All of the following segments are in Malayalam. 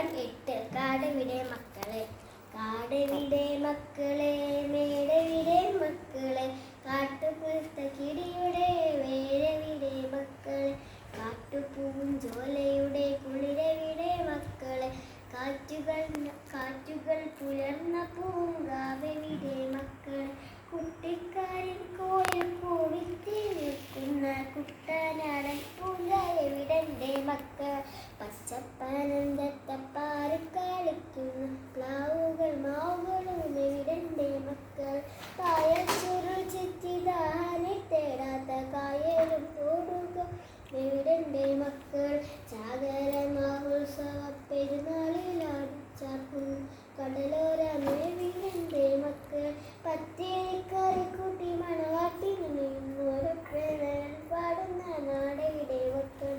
പാഠം 8 കാടെവിടെ മക്കളെ. കാടെവിടെ മക്കളെ, മേടെവിടെ മക്കളെ, കാട്ടുപുഴുത്ത കിളിയുടെ വേരെവിടെ മക്കളെ, കാട്ടുപൂഞ്ചോലയുടെ കുളിരെവിടെ മക്കളെ, കാറ്റുകൾ പുലർന്ന പൂങ്കാവെവിടെ മക്കളെ, കുട്ടിക്കാരൻ കോയിൽ പൂവിത്തി നിൽക്കുന്ന കുട്ടനാടൻ പൂങ്കാവെവിടെന്റെ മക്കൾ, പച്ചപ്പനന്തത്തപ്പാറ് കളിക്കുന്ന പ്ലാവുകൾ മാവുകളും എവിടെന്റെ മക്കൾ, കായൽ ചുരുൾ ചുറ്റി ദാഹനെ തേടാത്ത കായലും തോടുകൾ എവിടെന്റെ മക്കൾ, ചാകര മഹോത്സവ പെരുന്നാളിൽ ആടിച്ചാർക്കുന്നു കടലോരമെവിടെന്റെ മക്കൾ, പത്തിരിക്കറി കൂട്ടി മണവാട്ടിനൊരൊക്കെ പാടുന്ന നാടെവിടെ മക്കൾ,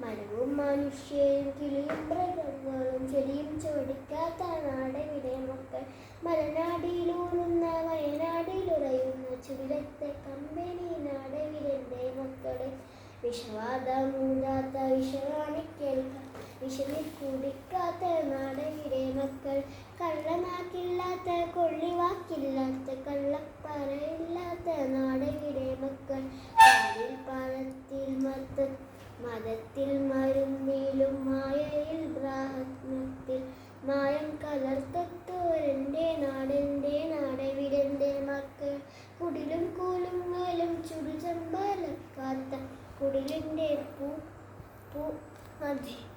മരവും മനുഷ്യരും കിളിയും മൃഗങ്ങളും ചെടിയും ചോടിക്കാത്ത നാടെവിടെ മക്കൾ, മലനാടിലൂറുന്ന വയനാടിലുറയുന്ന ചുരിലത്തെ കമ്പനി നാടെവിടെന്റെ മക്കളെ, വിഷവാദമൂടാത്ത വിഷവാണി കേൾക്കാം വിഷമി കുടിക്കാത്ത നാടെവിടെ മക്കൾ, കള്ളനാക്കില്ലാത്ത കൊള്ളിവാക്കില്ലാത്ത കള്ളപ്പറയില്ലാത്ത നാടെവിടെ മക്കൾ, പാലിൽ പഴത്തിൽ മതത്തിൽ മരുന്നിലും മായയിൽ ബ്രാഹ്മത്തിൽ മായം കലർത്തത്തോരെൻ്റെ നാടെവിടെന്റെ മക്കൾ, കുടിലും കൂലുങ്ങലും ചുടുചമ്പലക്കാത്ത കുടിലിൻ്റെ പൂ മതി